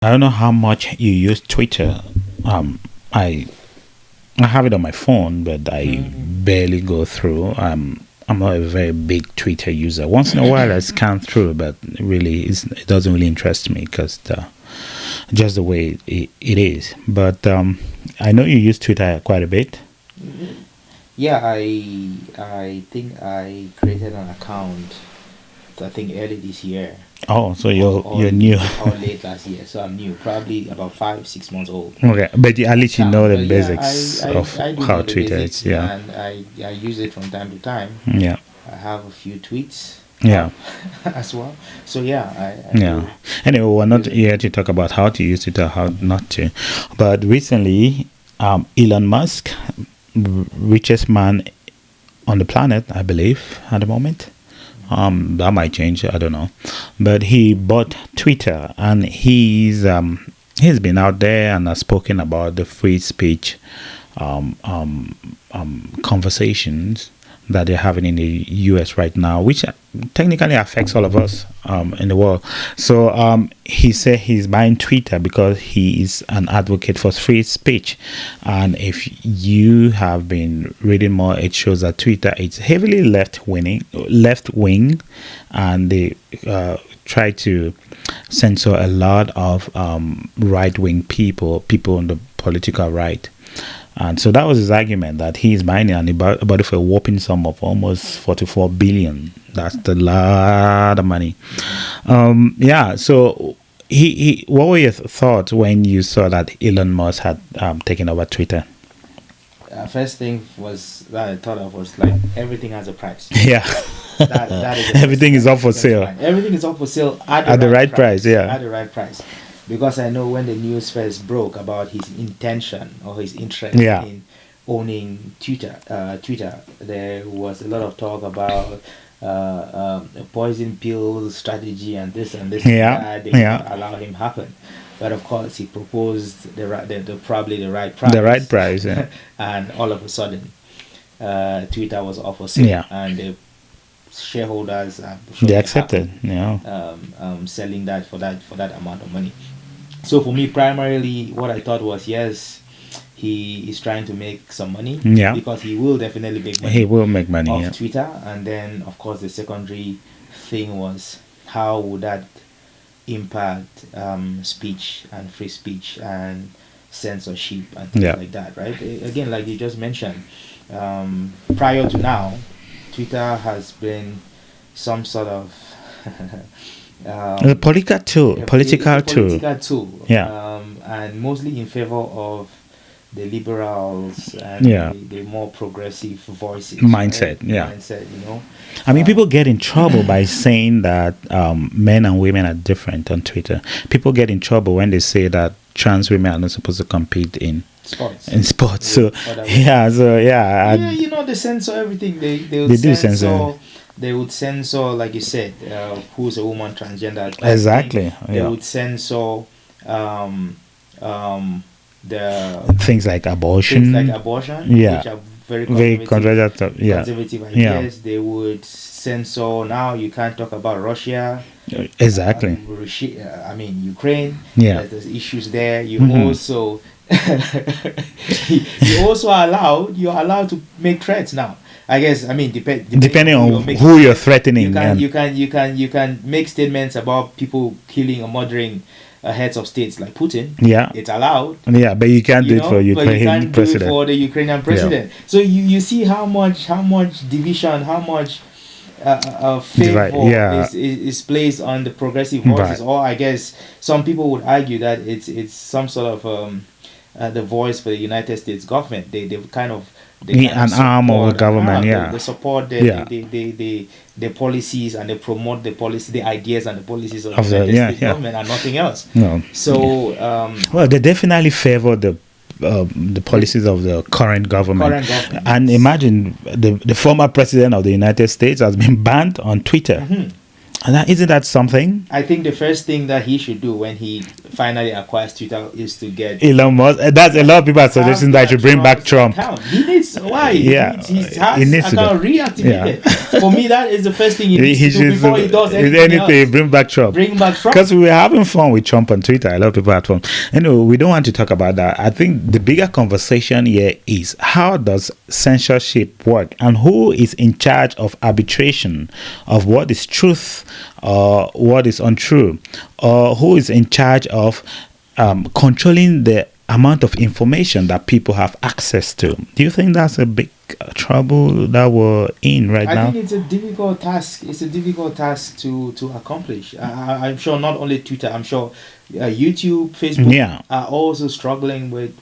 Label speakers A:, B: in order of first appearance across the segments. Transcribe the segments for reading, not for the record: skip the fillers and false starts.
A: I don't know how much you use Twitter. Um, I I have it on my phone, but I barely go through. I'm not a very big Twitter user. Once in a while, I scan through, but really, it doesn't really interest me because just the way it is. But I know you use Twitter quite a bit.
B: Yeah, I think I created an account. I think early this year,
A: Oh, so
B: or
A: you're new.
B: or late last year. So I'm new, probably about 5 6 months old.
A: Okay, but at least you know
B: Account,
A: the
B: but yeah,
A: basics of
B: I do
A: how
B: know the
A: Twitter is.
B: basics,
A: Yeah,
B: and I use it from time to time.
A: yeah,
B: I have a few tweets
A: yeah.
B: up as well. So yeah, I
A: Yeah.
B: do
A: Anyway, we're not
B: use it.
A: here to talk about how to use it or how not to. But recently, Elon Musk, richest man on the planet, I believe, at the moment. That might change. I don't know. But he bought Twitter, and he's been out there and has spoken about the free speech conversations that they're having in the US right now, which technically affects all of us in the world. So he said he's buying Twitter because he is an advocate for free speech. And if you have been reading more, it shows that Twitter is heavily left wing, and they try to censor a lot of right wing people on the political right. And so that was his argument that he's buying it and he bought it for a whopping sum of almost 44 billion. That's a lot of money. Yeah. So what were your thoughts when you saw that Elon Musk had taken over Twitter?
B: First thing was that I thought of was like everything has a price.
A: Yeah.
B: That is the
A: Everything is up for
B: first
A: sale.
B: line. Everything is up for sale
A: At the right price, yeah.
B: At the right price. Because I know when the news first broke about his intention or his interest
A: Yeah.
B: in owning Twitter, there was a lot of talk about a poison pill strategy and this and this
A: Yeah,
B: and that. They would
A: yeah.
B: not allow him happen. But of course, he proposed probably the right price.
A: The right price, yeah.
B: And all of a sudden, Twitter was off for sale,
A: Yeah.
B: and the shareholders
A: They accepted, yeah.
B: selling that for that amount of money. So for me, primarily, what I thought was yes, he is trying to make some money,
A: Yeah.
B: because he will definitely make money
A: He will make money,
B: off
A: yeah.
B: Twitter, and then of course the secondary thing was how would that impact speech and free speech and censorship and things
A: Yeah.
B: like that, right? Again, like you just mentioned, prior to now, Twitter has been some sort of
A: A political tool,
B: a
A: political tool.
B: political tool,
A: Yeah.
B: and mostly in favor of the liberals and
A: Yeah.
B: the more progressive voices,
A: Mindset,
B: right?
A: yeah.
B: Mindset, you know.
A: I mean, people get in trouble by saying that men and women are different on Twitter. People get in trouble when they say that trans women are not supposed to compete in sports. So
B: Other
A: yeah,
B: yeah, you know, they censor everything. They would
A: They do censor.
B: They would censor, like you said, who's a woman, transgender.
A: Exactly,
B: They
A: yeah.
B: would censor the
A: Things like abortion.
B: things like abortion,
A: Yeah.
B: which are very
A: Very
B: conservative,
A: controversial. Yeah,
B: conservative
A: Yeah.
B: ideas. They would censor now. You can't talk about Russia.
A: exactly.
B: I mean, Ukraine.
A: Yeah.
B: There's issues there. You
A: Mhm.
B: also you're allowed to make threats now. I guess, I mean,
A: Depending
B: who
A: on
B: you're making
A: who you're
B: threats,
A: threatening. and
B: you can make statements about people killing or murdering heads of states like Putin.
A: yeah,
B: It's allowed.
A: yeah, but you can't do it for
B: But you
A: Ukrainian
B: can't do it
A: president.
B: for the Ukrainian president. So you see how much division, how much favor
A: Divide, yeah.
B: is placed on the progressive voices.
A: Right.
B: Or I guess some people would argue that it's some sort of the voice for the United States government. They kind of
A: An arm of the government, yeah.
B: They support
A: Yeah.
B: the policies, and they promote the ideas and the policies of
A: Of
B: the
A: the-
B: United
A: yeah,
B: States
A: yeah.
B: government and nothing else.
A: No.
B: So
A: Well, they definitely favor the policies of the current government.
B: Current government,
A: And
B: yes.
A: imagine the former president of the United States has been banned on Twitter. And isn't that something?
B: I think the first thing that he should do when he finally acquires Twitter is to get
A: Elon Musk. That's a lot of people are
B: have
A: suggesting that I should bring back
B: Trump's
A: Trump.
B: account. He needs why?
A: Yeah,
B: He
A: he
B: has
A: needs to
B: account
A: do.
B: reactivated.
A: Yeah.
B: For me, that is the first thing he
A: He
B: needs to do
A: should
B: before he does
A: if
B: anything
A: anything,
B: else.
A: bring back Trump.
B: Bring back Trump.
A: Because we were having fun with Trump on Twitter. A lot of people had fun. Anyway, we don't want to talk about that. I think the bigger conversation here is how does censorship work and who is in charge of arbitration of what is truth or what is untrue, or who is in charge of controlling the amount of information that people have access to. Do you think that's a big trouble that we're in right now?
B: I think it's a difficult task. It's a difficult task to accomplish. I'm sure not only Twitter. I'm sure YouTube, Facebook are also struggling with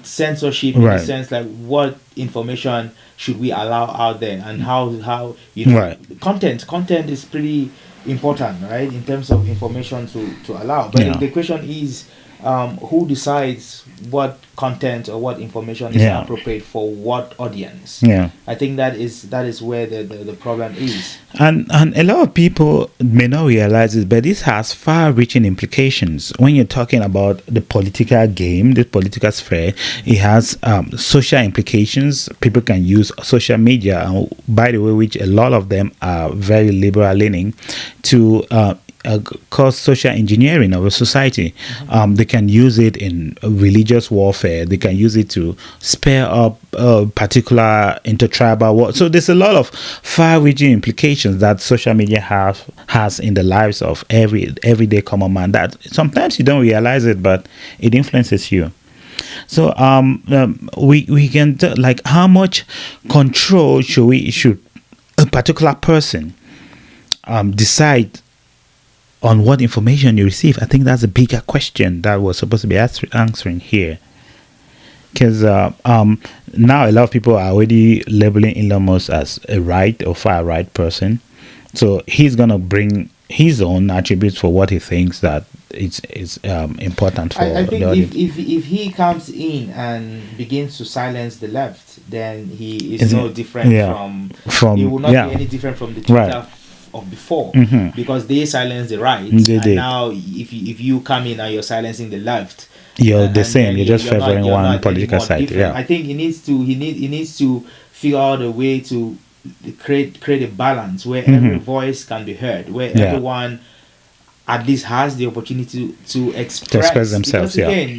B: censorship in the sense like what information should we allow out there and how content is pretty important, right, in terms of information to allow. But the question is, who decides what content or what information is appropriate for what audience? I think that is where the problem is.
A: And a lot of people may not realize it, but this has far-reaching implications. When you're talking about the political game, the political sphere, it has social implications. People can use social media, by the way, which a lot of them are very liberal-leaning, to cause social engineering of a society. They can use it in religious warfare. They can use it to spare up particular intertribal war. So there's a lot of far-reaching implications that social media has in the lives of everyday common man that sometimes you don't realize it, but it influences you. So we can like how much control should a particular person decide on what information you receive? I think that's a bigger question that we're supposed to be answering here. Because now a lot of people are already labeling Elon Musk as a right or far right person. So he's going to bring his own attributes for what he thinks that is important for
B: I think
A: the audience.
B: if he comes in and begins to silence the left, then he is no different from he will not be any different from the Twitter of before, because they silence the right, and now if you come in and you're silencing the left,
A: you're the same. You're just favoring one political side.
B: I think he needs to figure out a way to create a balance where every voice can be heard, where everyone at least has the opportunity to express
A: themselves.
B: Because again,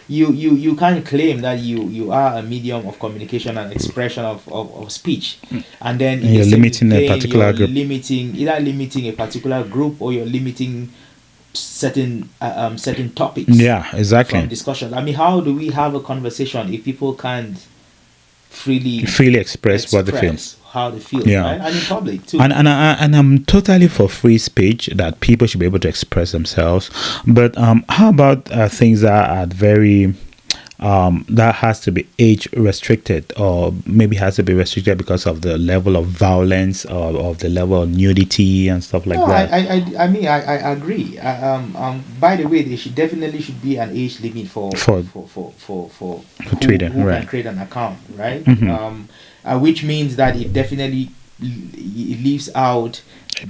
B: you can't claim that you are a medium of communication and expression of speech, and then
A: you're limiting a particular group.
B: Either limiting a particular group or you're limiting certain topics.
A: Yeah, exactly.
B: From discussion. I mean, how do we have a conversation if people can't freely
A: express what they feel?
B: How they feel, right? And in public too.
A: And I'm totally for free speech, that people should be able to express themselves. But how about things that are very that has to be age restricted, or maybe has to be restricted because of the level of violence or of the level of nudity and stuff like that?
B: I mean I agree. By the way, there definitely should be an age limit for
A: Twitter,
B: who
A: right?
B: Can create an account, right? Which means that it definitely leaves out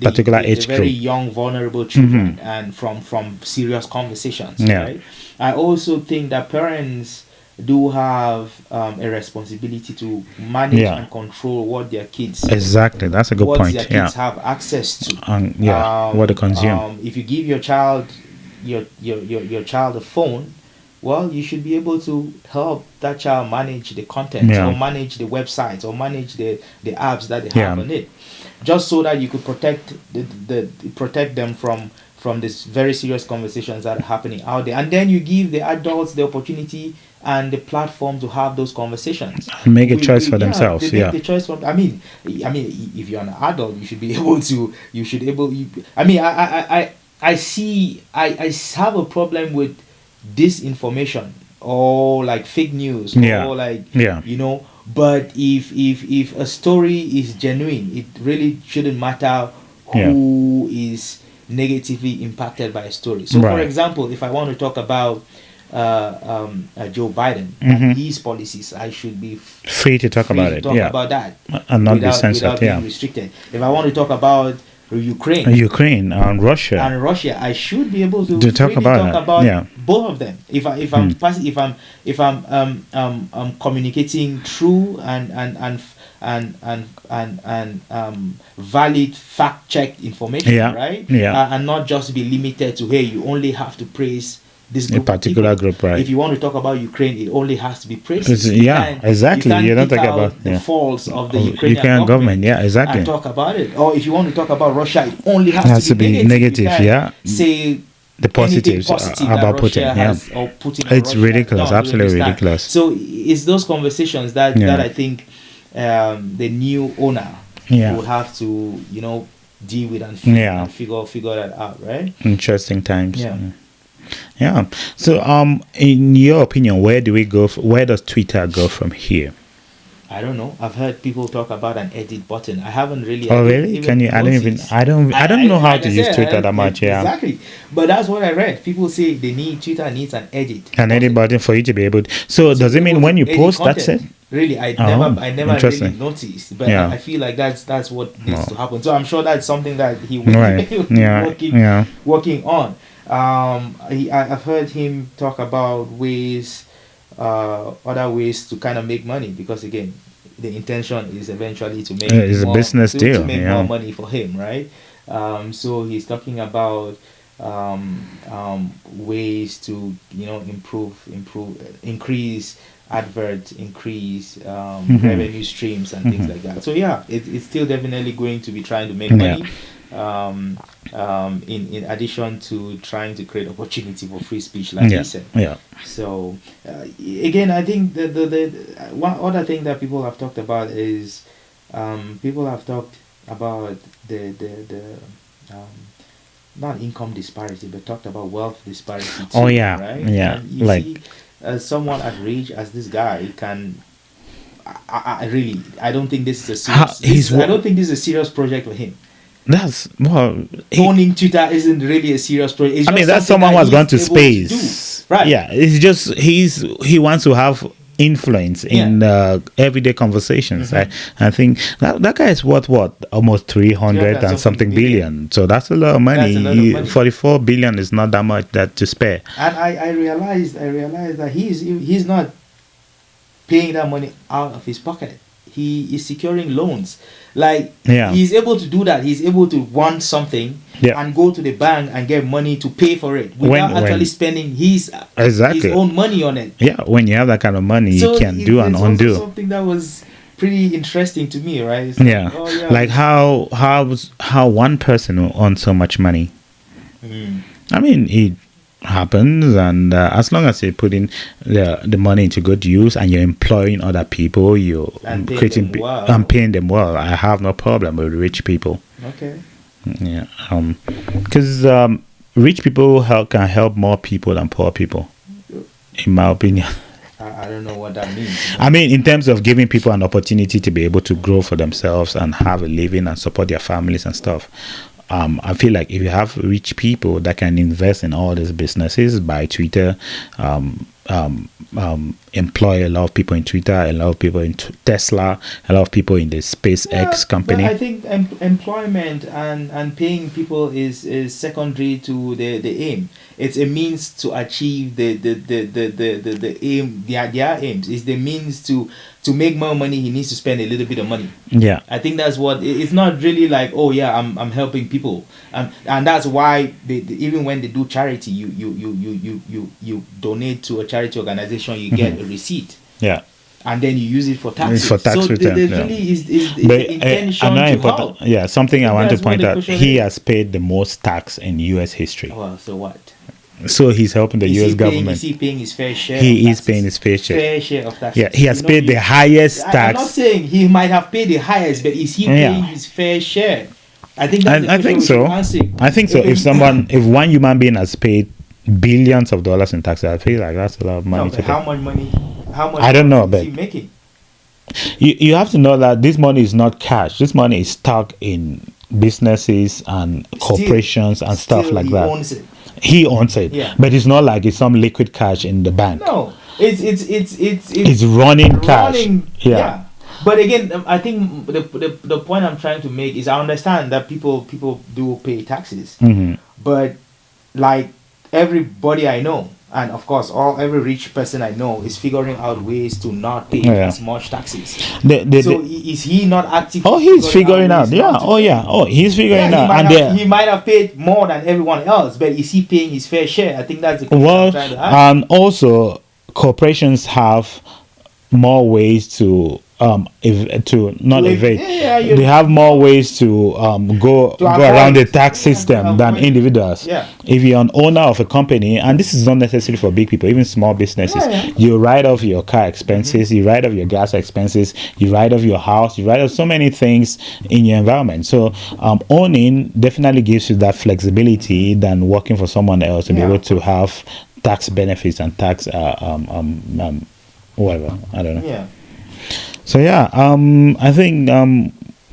A: particular age
B: the very
A: group,
B: young, vulnerable children, and from serious conversations. Right? I also think that parents do have a responsibility to manage and control what their kids.
A: Exactly, that's a good point.
B: What their kids have access to.
A: What they consume.
B: If you give your child your child a phone, well, you should be able to help that child manage the content, or manage the websites, or manage the apps that they have on it, just so that you could protect protect them from this very serious conversations that are happening out there. And then you give the adults the opportunity and the platform to have those conversations,
A: make a choice for themselves.
B: They make the choice for. I mean, if you're an adult, you should be able to. I see. I have a problem with disinformation or like fake news or like but if a story is genuine, it really shouldn't matter who is negatively impacted by a story. So for example, if I want to talk about Joe Biden and his policies, I should be
A: free to talk about it.
B: About that
A: and not be censored.
B: Without being restricted. If I want to talk about
A: Ukraine and Russia,
B: I should be able to
A: talk about
B: both of them. If I'm communicating true and valid fact-checked information, right? And not just be limited to, hey, you only have to praise this group,
A: a particular group, right?
B: If you want to talk about Ukraine, it only has to be praised.
A: Exactly. You're not talking about
B: the faults of the Ukrainian
A: government. Yeah, exactly.
B: And talk about it. Or if you want to talk about Russia, it only has to be negative.
A: Say the positives about Putin. It's ridiculous. Absolutely ridiculous.
B: So it's those conversations that I think the new owner will have to deal with and figure that out, right?
A: Interesting times. Yeah. So, in your opinion, where do we go? Where does Twitter go from here?
B: I don't know. I've heard people talk about an edit button. I haven't really.
A: Oh, really? Can you? I don't know how to use Twitter that much. Yeah.
B: Exactly. But that's what I read. People say Twitter needs an edit.
A: An edit button for you to be able to. So does it mean when you post, that's it?
B: Really, I never really noticed, but I feel like that's what needs to happen. So I'm sure that's something that he will be working on. I've heard him talk about other ways to kind of make money, because again, the intention is eventually to make
A: it's a business deal,
B: to make more money for him, right? So he's talking about ways to increase adverts, increase revenue streams and things like that. So it's still definitely going to be trying to make money. In addition to trying to create opportunity for free speech, like he said. So again, I think the one other thing that people have talked about is the not income disparity, but talked about wealth disparity too, right? See, someone as rich as this guy can. I don't think this is a serious. I don't think this is a serious project for him. Owning Twitter isn't really a serious project.
A: That's someone who has gone to space, right? Yeah, it's just he wants to have influence in everyday conversations. I think that guy is worth almost 300 and something billion. So that's a lot of money. 44 billion is not that much to spare.
B: And I realized that he's not paying that money out of his pocket. He is securing loans. He's able to do that. He's able to want something and go to the bank and get money to pay for it without actually spending his own money on it.
A: Yeah, when you have that kind of money, you can do and undo.
B: Something that was pretty interesting to me, right?
A: Like how one person will earn so much money. It happens, and as long as you put in the money into good use and you're employing other people, you're creating and paying them well, I have no problem with rich people.
B: Okay.
A: Because rich people can help more people than poor people, in my opinion.
B: I don't know what that means.
A: In terms of giving people an opportunity to be able to grow for themselves and have a living and support their families and stuff. I feel like if you have rich people that can invest in all these businesses, buy Twitter, employ a lot of people in Twitter, a lot of people in Tesla, a lot of people in the SpaceX company.
B: I think employment and paying people is secondary to the aim. It's a means to achieve the aim. Their aims is the means to make more money. He needs to spend a little bit of money.
A: Yeah,
B: I think that's what it's not really like. Oh yeah, I'm helping people, and that's why even when they do charity, you donate to a charity organization, you get a receipt.
A: Yeah.
B: And then you use it for taxes.
A: For tax return.
B: Really is the intention to help.
A: Yeah, something I want to point out. He has paid the most tax in U.S. history.
B: Well, so what?
A: So he's helping the U.S. government.
B: Is he paying his fair share?
A: He is paying his fair
B: share of taxes.
A: Yeah, he has paid the highest tax.
B: I'm not saying he might have paid the highest, but is he paying his fair share? I think that's
A: I think so. I think so. If one human being has paid billions of dollars in taxes, I feel like that's a lot of money to pay.
B: How much money?
A: I don't know, but
B: is he making?
A: You have to know that this money is not cash. This money is stuck in businesses and corporations and stuff like that.
B: Owns it.
A: He owns it.
B: Yeah.
A: But it's not like it's some liquid cash in the bank.
B: No, it's
A: running cash. Yeah.
B: But again, I think the point I'm trying to make is I understand that people do pay taxes, but like everybody I know, and of course every rich person I know is figuring out ways to not pay as much taxes. So is he not active?
A: Oh, he's figuring out. Yeah. Oh, yeah. Oh, he's figuring out.
B: And he might have paid more than everyone else, but is he paying his fair share? I think that's the question I'm trying to ask.
A: And also corporations have more ways to evade. They have more ways to go around the tax system than individuals. If you're an owner of a company, and this is not necessarily for big people, even small businesses, you write off your car expenses, you write off your gas expenses, you write off your house, you write off so many things in your environment. So owning definitely gives you that flexibility than working for someone else to be able to have tax benefits and tax whatever. I don't know. So I think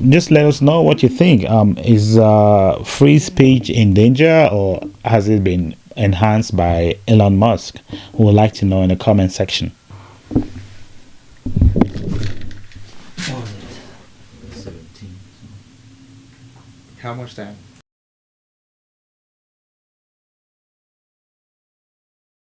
A: just let us know what you think. Is free speech in danger, or has it been enhanced by Elon Musk? We would like to know in the comment section.
B: How much time?